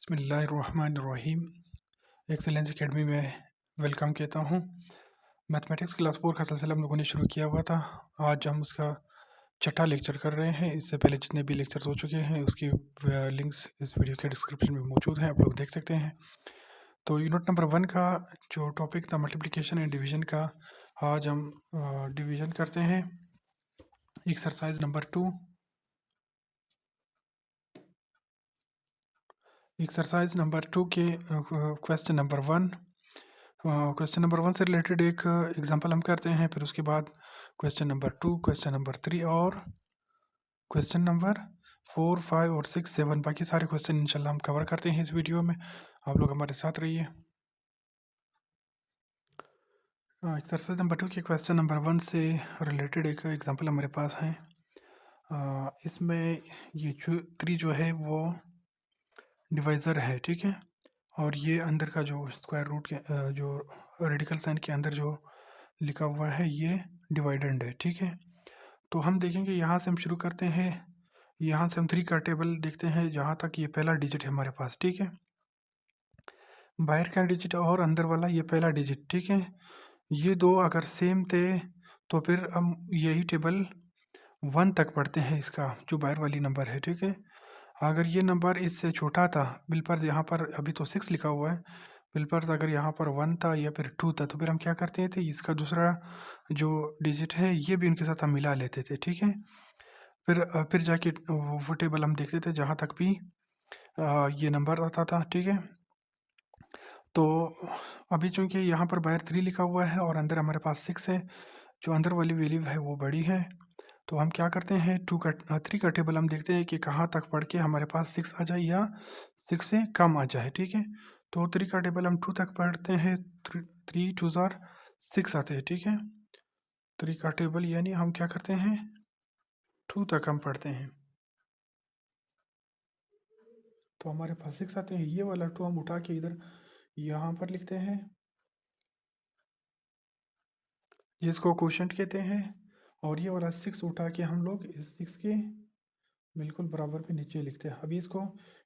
बिस्मिल्लाहिर्रहमानिर्रहीम। Excellence academy में welcome कहता हूँ। मैथमेटिक्स क्लास 4 का सिलसिला हम लोगों ने शुरू किया हुआ था। आज हम उसका छठा लेक्चर कर रहे हैं। इससे पहले जितने भी लेक्चर्स हो चुके हैं उसकी लिंक्स इस वीडियो के डिस्क्रिप्शन में मौजूद हैं, आप लोग देख सकते हैं। तो यूनिट नंबर 1 का जो टॉपिक था मल्टीप्लिकेशन एंड डिवीज़न का, आज हम डिवीज़न करते हैं। Exercise number 2। एक्सरसाइज नंबर 2 के क्वेश्चन नंबर 1 क्वेश्चन नंबर 1 से रिलेटेड एक एग्जांपल हम करते हैं, फिर उसके बाद क्वेश्चन नंबर 2, क्वेश्चन नंबर 3 और क्वेश्चन नंबर 4, 5 और 6, 7 बाकी सारे क्वेश्चन इंशाल्लाह हम कवर करते हैं इस वीडियो में। आप लोग हमारे साथ रहिए। एक्सरसाइज नंबर 2 के क्वेश्चन नंबर 1 से रिलेटेड एक एग्जांपल हमारे पास है। इसमें ये 3 जो है वो डिवाइज़र है, ठीक है, और ये अंदर का जो स्क्वायर रूट के जो रेडिकल साइन के अंदर जो लिखा हुआ है ये डिवाइडेंड है, ठीक है। तो हम देखेंगे, यहाँ से हम शुरू करते हैं। यहाँ से हम 3 का टेबल देखते हैं, जहाँ तक ये पहला डिजिट है हमारे पास, ठीक है। बाहर का डिजिट और अंदर वाला ये पहला डिजिट, ठीक है। ये दो अगर सेम थे तो फिर हम यही टेबल 1 तक पढ़ते हैं, इसका जो बाहर वाली नंबर है, ठीक है। अगर ये नंबर इससे छोटा था, बिलफर्ज यहाँ पर अभी तो 6 लिखा हुआ है, बिलफर्ज अगर यहाँ पर 1 था या फिर 2 था, तो फिर हम क्या करते थे, इसका दूसरा जो डिजिट है ये भी उनके साथ हम मिला लेते थे, ठीक है। फिर जाके वो टेबल हम देखते थे जहाँ तक भी ये नंबर आता था, ठीक है। तो अभी चूँकि यहाँ पर बाहर 3 लिखा हुआ है और अंदर हमारे पास 6 है, जो अंदर वाली वैल्यू है वो बड़ी है, तो हम क्या करते हैं 3 का टेबल हम देखते हैं कि कहाँ तक पढ़ के हमारे पास 6 आ जाए या 6 से कम आ जाए, ठीक है। तो 3 का टेबल हम 2 तक पढ़ते हैं, 3 2 ज़ार 6 आते हैं, ठीक है। 3 का टेबल यानी हम क्या करते हैं 2 तक हम पढ़ते हैं, तो हमारे पास 6 आते हैं। ये वाला 2 हम उठा के इधर यहाँ पर लिखते हैं, जिसको क्वोशंट कहते हैं, और ये वाला 6 उठा के हम लोग इस 6 के बिल्कुल बराबर पे नीचे लिखते हैं। अभी इसको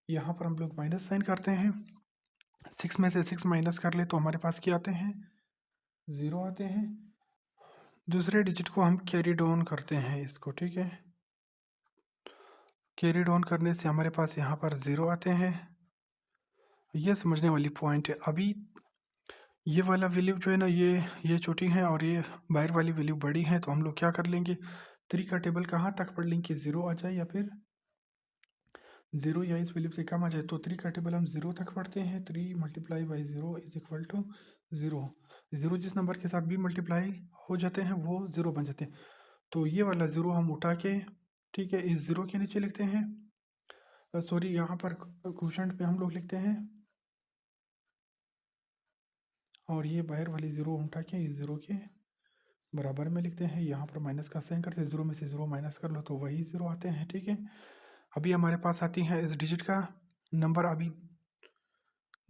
यहाँ पर हम लोग माइनस साइन करते हैं। 6 में से 6 माइनस कर ले तो हमारे पास क्या आते हैं 0 आते हैं। दूसरे डिजिट को हम कैरी डाउन करते हैं इसको, ठीक है। कैरी डाउन करने से हमारे पास यहाँ पर 0 आते हैं। ये समझने वाली पॉइंट है। अभी ये वाला वैल्यू जो है ना, ये छोटी है और ये बाहर वाली वैल्यू बड़ी है, तो हम लोग क्या कर लेंगे 3 का टेबल कहाँ तक पढ़ लेंगे, 0 आ जाए या फिर 0 या इस वैल्यू से कम आ जाए। तो 3 का टेबल हम 0 तक पढ़ते हैं। 3 multiply by 0 is equal to 0। 0 जिस नंबर के साथ भी मल्टीप्लाई हो जाते हैं वो 0 बन जाते हैं। तो ये वाला 0 हम उठा के, ठीक है, इस 0 के नीचे लिखते हैं। सॉरी, यहाँ पर क्वोशंट पे हम लोग लिखते हैं, और ये बाहर वाली 0 उठा के इस 0 के बराबर में लिखते हैं। यहाँ पर माइनस का साइन करते हैं, 0 में से 0 माइनस कर लो तो वही 0 आते हैं, ठीक है। अभी हमारे पास आती है इस डिजिट का नंबर। अभी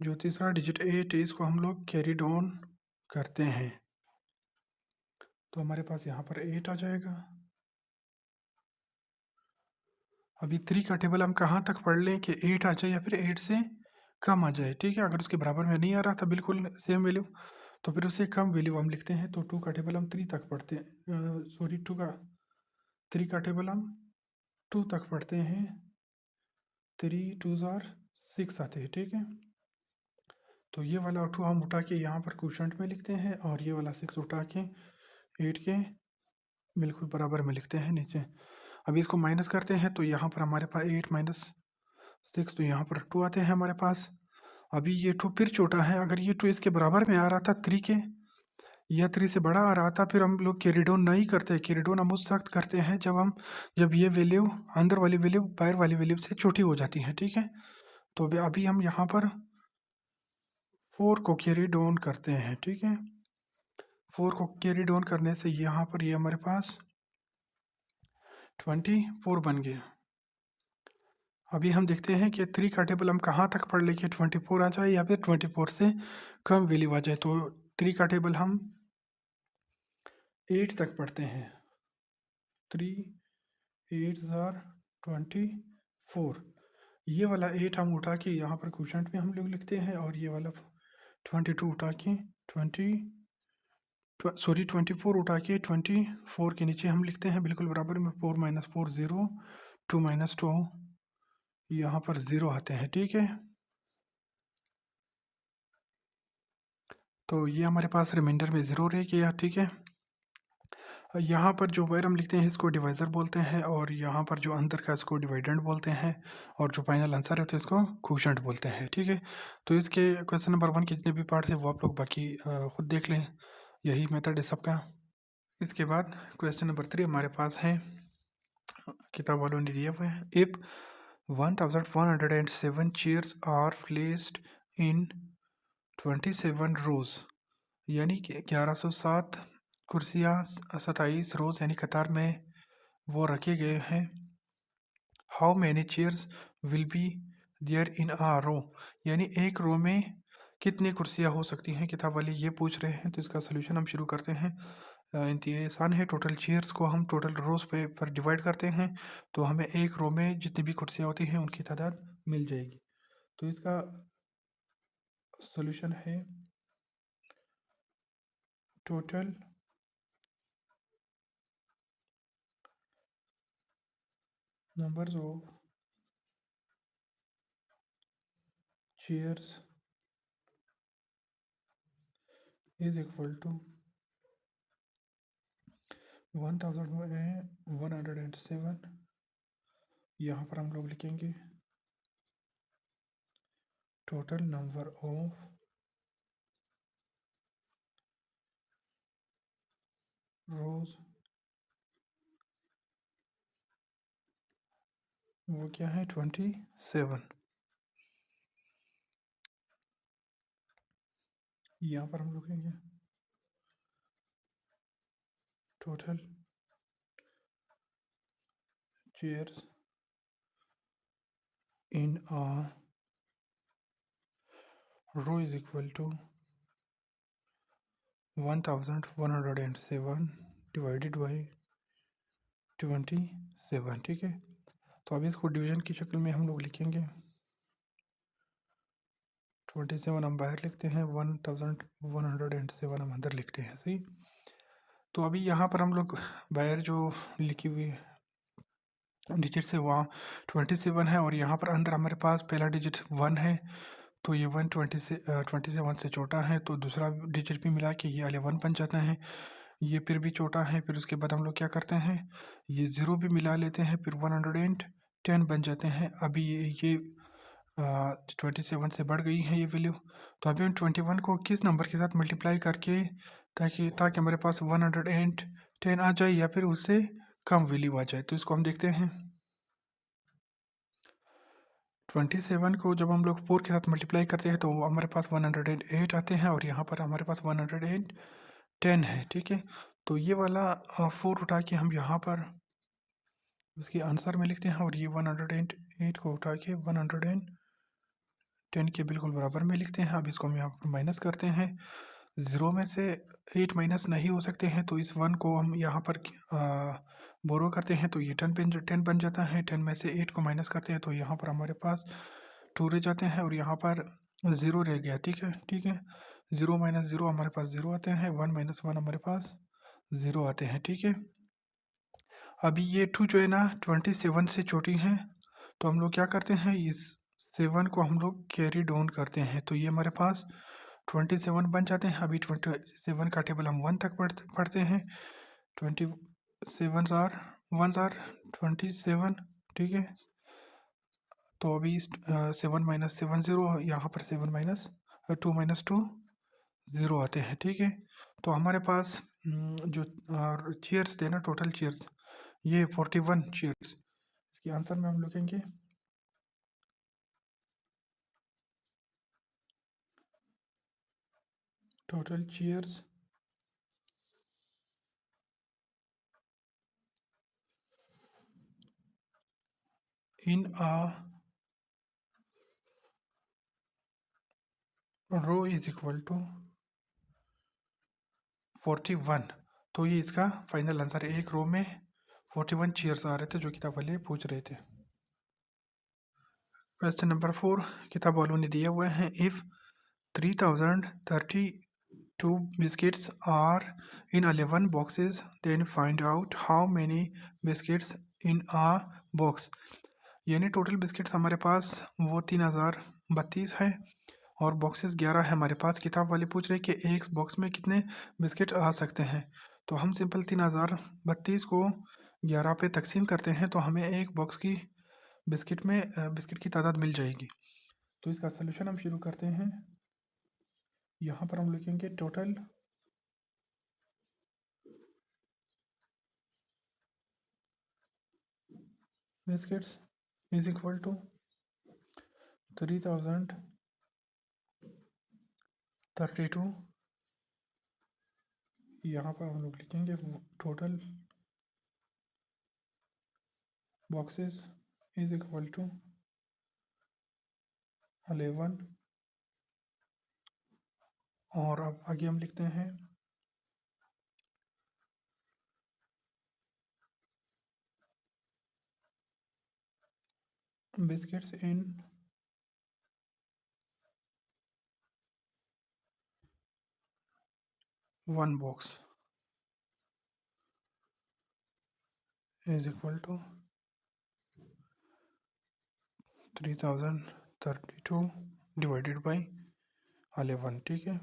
जो तीसरा डिजिट 8 है इसको हम लोग कैरी डाउन करते हैं, तो हमारे पास यहाँ पर 8 आ जाएगा। अभी 3 का टेबल हम कहाँ तक पढ़ लें कि 8 आ जाए या फिर 8 से कम आ जाए, ठीक है। अगर उसके बराबर में नहीं आ रहा था बिल्कुल सेम वैल्यू, तो फिर उससे कम वैल्यू हम लिखते हैं। तो 2 का टेबल हम 3 तक पढ़ते हैं, सॉरी 3 का टेबल हम 2 तक पढ़ते हैं। 3 2 ज़ार 6 आते हैं, ठीक है। तो ये वाला 2 हम उठा के यहाँ पर क्वोशंट में लिखते हैं, और ये वाला 6 उठा के 8 के बिल्कुल बराबर में लिखते हैं नीचे। अभी इसको माइनस करते हैं, तो यहाँ पर हमारे पास 8 माइनस 6, तो यहाँ पर 2 आते हैं हमारे पास। अभी ये 2 फिर छोटा है, अगर ये 2 इसके बराबर में आ रहा था 3 के, या 3 से बड़ा आ रहा था, फिर हम लोग कैरी डाउन नहीं करते। कैरी डाउन हम उस वक्त करते हैं जब ये वैल्यू अंदर वाली वैल्यू बाहर वाली वैल्यू से छोटी हो जाती है, ठीक है। तो अभी हम यहाँ पर 4 को कैरी डाउन करते हैं, ठीक है। 4 को कैरी डाउन करने से यहाँ पर ये हमारे पास 24 बन गया। अभी हम देखते हैं कि 3 का टेबल हम कहाँ तक पढ़ लें कि 24 आ जाए या फिर 24 से कम वैल्यू आ जाए। तो 3 का टेबल हम 8 तक पढ़ते हैं। 3 8 ज़ार 24। ये वाला 8 हम उठा के यहाँ पर क्वोशंट में हम लोग लिखते हैं, और ये वाला 22 उठा के 24 उठा के 24 के नीचे हम लिखते हैं बिल्कुल बराबर में 4 माइनस 4 0, 2 माइनस 2 यहाँ पर 0 आते हैं, ठीक है। तो ये हमारे पास रिमाइंडर में 0 रह गया, ठीक है। यहाँ पर जो बाहर हम लिखते हैं इसको डिवाइज़र बोलते हैं, और यहाँ पर जो अंदर का इसको डिवाइडेंड बोलते हैं, और जो फाइनल आंसर है तो इसको क्वोशंट बोलते हैं, ठीक है। तो इसके क्वेश्चन नंबर 1 के जितने भी पार्ट्स हैं वो आप लोग बाकी खुद देख लें, यही मेथड है सबका। इसके बाद क्वेश्चन नंबर 3 हमारे पास है, किताब वालों ने दिया हुआ है, if 1107 chairs are placed in 27 rows, यानी कि 1107 कुर्सियाँ 27 रोज यानी कतार में वो रखे गए हैं। How many chairs will be there in a row, यानी एक रो में कितनी कुर्सियाँ हो सकती हैं, किताब वाले ये पूछ रहे हैं। तो इसका सोल्यूशन हम शुरू करते हैं। इंतहाई आसान है, टोटल चेयर्स को हम टोटल रोज पे पर डिवाइड करते हैं, तो हमें एक रो में जितनी भी कुर्सियाँ होती हैं उनकी तादाद मिल जाएगी। तो इसका सोल्यूशन है total numbers of chairs is equal to 1107। यहाँ पर हम लोग लिखेंगे टोटल नंबर ऑफ रोज, वो क्या है 27। यहाँ पर हम लिखेंगे total chairs in a row is equal to 1107 divided by 27, ठीक है। तो अभी इसको डिवीजन की शक्ल में हम लोग लिखेंगे। 27 हम बाहर लिखते हैं, 1107 हम अंदर लिखते हैं, सही। तो अभी यहाँ पर हम लोग बाहर जो लिखी हुई डिजिट से वहाँ 27 है, और यहाँ पर अंदर हमारे पास पहला डिजिट 1 है, तो ये 27 से छोटा है, तो दूसरा डिजिट भी मिला के ये 11 बन जाता है। ये फिर भी छोटा है, फिर उसके बाद हम लोग क्या करते हैं, ये 0 भी मिला लेते हैं, फिर 110 बन जाते हैं। अभी ये 27 से बढ़ गई है ये वैल्यू। तो अभी हम 21 को किस नंबर के साथ मल्टीप्लाई करके ताकि हमारे पास 110 आ जाए, या फिर उससे कम वैल्यू आ जाए। तो इसको हम देखते हैं। 27 को जब हम लोग 4 के साथ मल्टीप्लाई करते हैं तो हमारे पास 108 आते हैं, और यहाँ पर हमारे पास 110 है, ठीक है। तो ये वाला 4 उठा के हम यहाँ पर उसके आंसर में लिखते हैं, और ये 108 को उठा के 110 के बिल्कुल बराबर में लिखते हैं। अब इसको हम यहाँ पर माइनस करते हैं। 0 में से 8 माइनस नहीं हो सकते हैं, तो इस 1 को हम यहाँ पर बोरो करते हैं, तो ये 10 बन जाता है। 10 में से 8 को माइनस करते हैं, तो यहाँ पर हमारे पास 2 रह जाते हैं, और यहाँ पर 0 रह गया, ठीक है, ठीक है। 0 माइनस 0 हमारे पास 0 आते हैं, 1 माइनस 1 हमारे पास 0 आते हैं, ठीक है। अभी ये 2 जो है ना 27 से छोटी हैं, तो हम लोग क्या करते हैं, इस 7 को हम लोग कैरी डाउन करते हैं, तो ये हमारे पास 27 बन जाते हैं। अभी 27 का टेबल हम 1 तक पढ़ते हैं। 27 आर 1 आर 27, ठीक है। तो अभी 7 माइनस 7 0, यहाँ पर 7 माइनस 2 माइनस 2 0 आते हैं, ठीक है। तो हमारे पास जो चेयर्स थे ना, टोटल चेयर्स ये 41 चेयर्स। इसके आंसर में हम लिखेंगे total chairs in a row is equal to 41। तो ये इसका फाइनल आंसर है। एक रो में 41 चेयर्स आ रहे थे जो किताब वाले पूछ रहे थे। क्वेश्चन नंबर 4 किताब वालों ने दिया हुआ है, if 3032 biscuits are in 11 boxes, then find out how many biscuits in a box। यानी टोटल बिस्किट्स हमारे पास वो 3032 है और बॉक्सेस 11 है हमारे पास। किताब वाले पूछ रहे कि एक बॉक्स में कितने बिस्किट आ सकते हैं। तो हम सिंपल 3032 को 11 पे तकसीम करते हैं तो हमें एक बॉक्स की बिस्किट की तादाद मिल जाएगी। तो इसका सलूशन हम शुरू करते हैं। यहाँ पर हम लिखेंगे total biscuits is equal to 3032। यहाँ पर हम लोग लिखेंगे total boxes is equal to 11। और अब आगे हम लिखते हैं biscuits in one box is equal to 3032 divided by 11। ठीक है,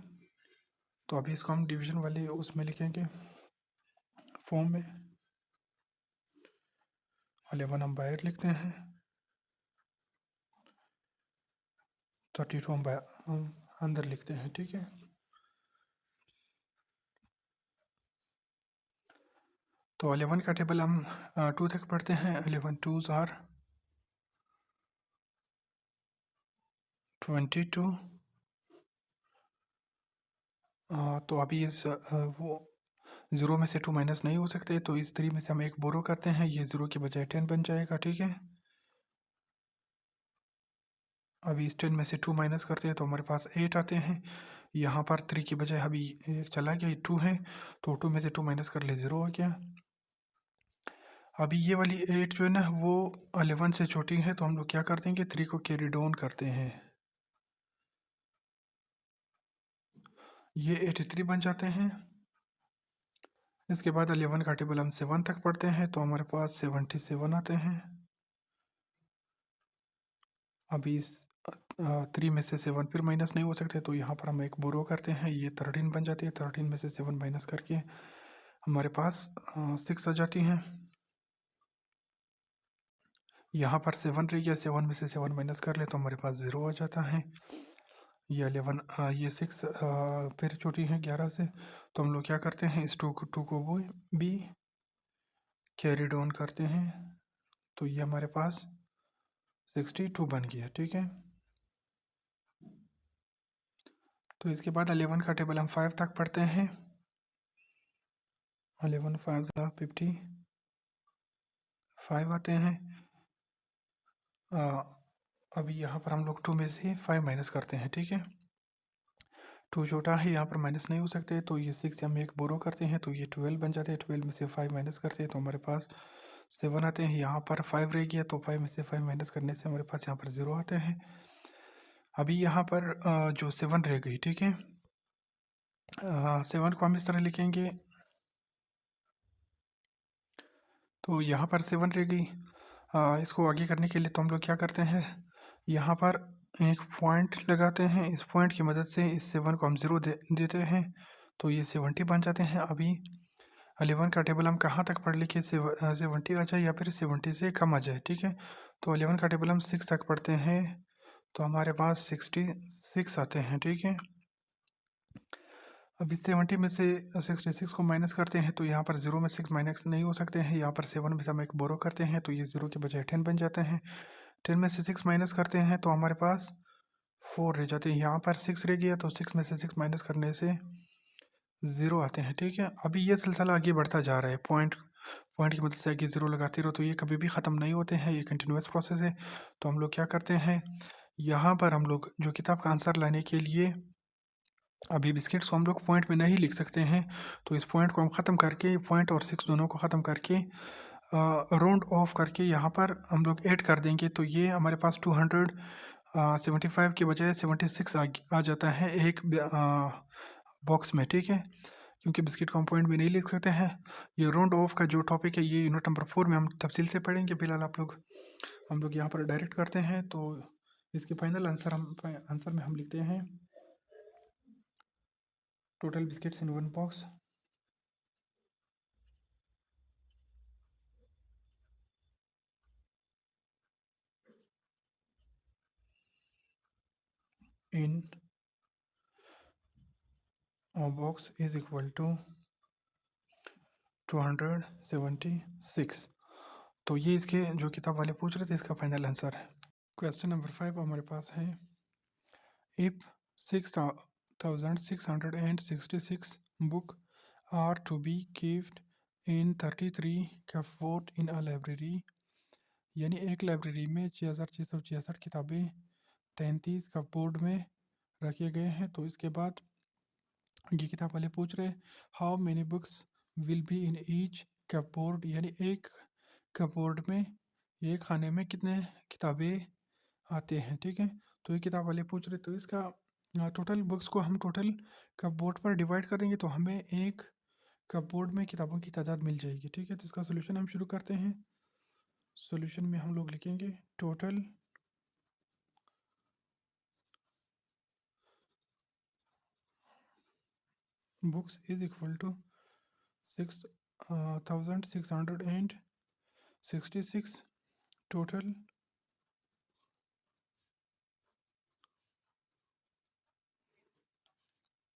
तो अभी इसको हम डिवीजन वाले उसमें लिखेंगे फॉर्म में। 11 हम बाहर लिखते हैं, 32 हम अंदर लिखते हैं। ठीक है, तो 11 का टेबल हम 2 तक पढ़ते हैं। 11 2s आर 22। तो अभी इस वो 0 में से 2 माइनस नहीं हो सकते, तो इस 3 में से हम एक बोरो करते हैं, ये 0 के बजाय 10 बन जाएगा। ठीक है, अभी इस 10 में से 2 माइनस करते हैं तो हमारे पास 8 आते हैं। यहाँ पर 3 की बजाय अभी एक चला गया, 2 है, तो 2 में से 2 माइनस कर ले 0 हो गया। अभी ये वाली 8 जो है ना वो 11 से छोटी है, तो हम लोग क्या करते हैं कि 3 को कैरी डाउन करते हैं, ये 83 बन जाते हैं। इसके बाद 11 का टेबल हम 7 तक पढ़ते हैं तो हमारे पास 77 आते हैं। अभी इस 3 में से 7 फिर माइनस नहीं हो सकते, तो यहाँ पर हम एक बोरो करते हैं, ये 13 बन जाती है। 13 में से 7 माइनस करके हमारे पास 6 आ जाती हैं। यहाँ पर 7 रह गया, 7 में से 7 माइनस कर ले तो हमारे पास 0 आ जाता है। ये 11 ये 6 फिर छोटी है 11 से, तो हम लोग क्या करते हैं, इस 2 को भी कैरी डाउन करते हैं, तो ये हमारे पास 62 बन गया। ठीक है, तो इसके बाद 11 का टेबल हम 5 तक पढ़ते हैं। 11 5 55 आते हैं। अभी यहाँ पर हम लोग 2 में से 5 माइनस करते हैं। ठीक है, 2 छोटा है, यहाँ पर माइनस नहीं हो सकते, तो ये 6 हम एक बोरो करते हैं, तो ये 12 बन जाते हैं। 12 में से 5 माइनस करते हैं तो हमारे पास 7 आते हैं। यहाँ पर 5 रह गया, तो 5 में से 5 माइनस करने से हमारे पास यहाँ पर 0 आते हैं। अभी यहाँ पर जो 7 रह गई, ठीक है, 7 को हम इस तरह लिखेंगे, तो यहाँ पर 7 रह गई। इसको आगे करने के लिए तो हम लोग क्या करते हैं, यहाँ पर एक पॉइंट लगाते हैं, इस पॉइंट की मदद से इस 7 को हम 0 देते हैं, तो ये 70 बन जाते हैं। अभी 11 का टेबल हम कहाँ तक पढ़ लिखे, 70 आ जाए या फिर 70 से कम आ जाए। ठीक है, तो 11 का टेबल हम 6 तक पढ़ते हैं, तो हमारे पास 66 आते हैं। ठीक है, अब इस 70 में से 66 को माइनस करते हैं, तो यहाँ पर 0 में 6 माइनस नहीं हो सकते हैं। यहाँ पर 7 में से हम एक बोरो करते हैं, तो ये 0 के बजाय 10 बन जाते हैं। 10 में से 6 माइनस करते हैं तो हमारे पास 4 रह जाते हैं। यहाँ पर 6 रह गया, तो 6 में से 6 माइनस करने से 0 आते हैं। ठीक है, अभी ये सिलसिला आगे बढ़ता जा रहा है, पॉइंट की मदद से आगे 0 लगाते रहो, तो ये कभी भी ख़त्म नहीं होते हैं, ये कंटिन्यूस प्रोसेस है। तो हम लोग क्या करते हैं, यहाँ पर हम लोग जो किताब का आंसर लाने के लिए अभी बिस्किट्स को हम लोग पॉइंट में नहीं लिख सकते हैं, तो इस पॉइंट को हम ख़त्म करके, पॉइंट और 6 दोनों को ख़त्म करके राउंड ऑफ करके यहाँ पर हम लोग ऐड कर देंगे, तो ये हमारे पास 275 के बजाय 76 आ जाता है एक बॉक्स में, ठीक है। क्योंकि बिस्किट को हम पॉइंट में नहीं लिख सकते हैं। ये राउंड ऑफ का जो टॉपिक है ये यूनिट नंबर 4 में हम तफसील से पढ़ेंगे। फिलहाल हम लोग यहाँ पर डायरेक्ट करते हैं, तो इसके फाइनल आंसर में हम लिखते हैं total biscuits in one box in a box is equal to 276। तो ये इसके जो किताब वाले पूछ रहे थे इसका फाइनल आंसर है। क्वेश्चन नंबर 5 हमारे पास है, if 6666 book are to be keeped in 33 cupboard in a library, यानी एक लाइब्रेरी में 6666 किताबें 33 कपबोर्ड में रखे गए हैं। तो इसके बाद ये किताब वाले पूछ रहे how many books will be in each cupboard, यानी एक कपबोर्ड में, एक खाने में कितने किताबें आते हैं, ठीक है। तो ये किताब वाले पूछ रहे, तो इसका टोटल बुक्स को हम टोटल कपबोर्ड पर डिवाइड कर देंगे तो हमें एक कपबोर्ड में किताबों की तादाद मिल जाएगी, ठीक है। तो इसका सोल्यूशन हम शुरू करते हैं। सोल्यूशन में हम लोग लिखेंगे total books is equal to 6666 total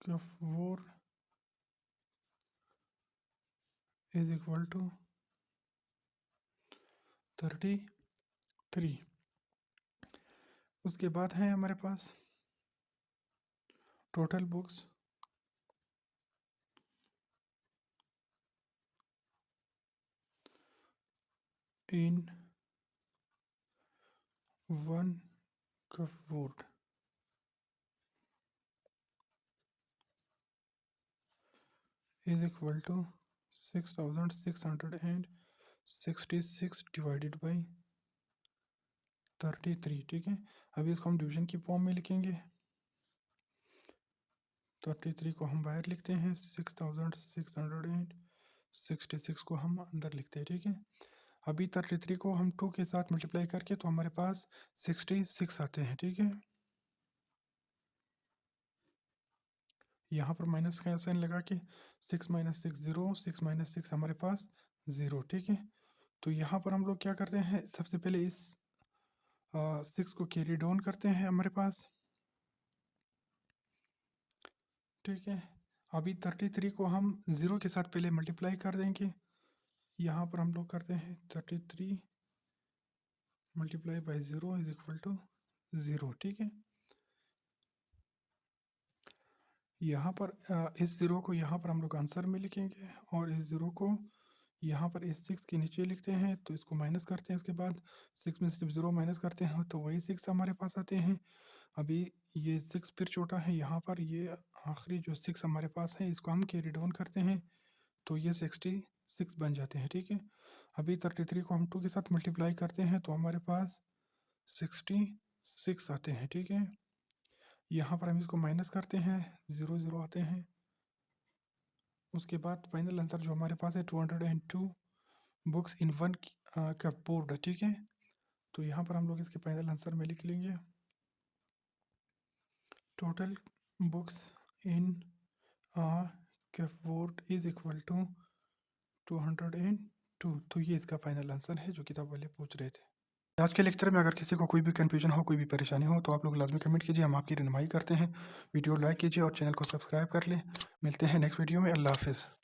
cupboard is equal to 33। उसके बाद है हमारे पास total books in one cupboard is equal to 6666 divided by 33, ठीक है। अभी इसको हम डिवीजन की फॉर्म में लिखेंगे। 33 को हम बाहर लिखते हैं, 6666 को हम अंदर लिखते हैं, ठीक है। अभी 33 को हम 2 के साथ मल्टीप्लाई करके तो हमारे पास 66 आते हैं, ठीक है। यहाँ पर माइनस का साइन लगा के 6 - 6 0, 6 - 6 हमारे पास 0, ठीक है। तो यहाँ पर हम लोग क्या करते हैं, सबसे पहले इस 6 को कैरी डाउन करते हैं हमारे पास, ठीक है। अभी 33 को हम 0 के साथ पहले मल्टीप्लाई कर देंगे। यहाँ पर हम लोग करते हैं 33 multiply by 0 is equal to 0, ठीक है। यहाँ पर इस 0 को यहाँ पर हम लोग आंसर में लिखेंगे और इस 0 को यहाँ पर इस 6 के नीचे लिखते हैं, तो इसको माइनस करते हैं। उसके बाद 6 में सिर्फ 0 माइनस करते हैं तो वही 6 हमारे पास आते हैं। अभी ये 6 फिर छोटा है, यहाँ पर ये आखिरी जो 6 हमारे पास है इसको हम कैरी डाउन करते हैं तो ये 66 बन जाते हैं, ठीक है। अभी 33 को हम 2 के साथ मल्टीप्लाई करते हैं तो हमारे पास 66 आते हैं, ठीक है। यहाँ पर हम इसको माइनस करते हैं, 0 0 आते हैं। उसके बाद फाइनल आंसर जो हमारे पास है 202 बुक्स इन वन कपबोर्ड, ठीक है। तो यहाँ पर हम लोग इसके फाइनल आंसर में लिख लेंगे total books in cupboard is equal to 202। तो ये इसका फाइनल आंसर है जो किताब वाले पूछ रहे थे। आज के लेक्चर में अगर किसी को कोई भी कन्फ्यूजन हो, कोई भी परेशानी हो तो आप लोग लाजमी कमेंट कीजिए, हम आपकी रहनुमाई करते हैं। वीडियो लाइक कीजिए और चैनल को सब्सक्राइब कर लें। मिलते हैं नेक्स्ट वीडियो में। अल्लाह हाफिज़।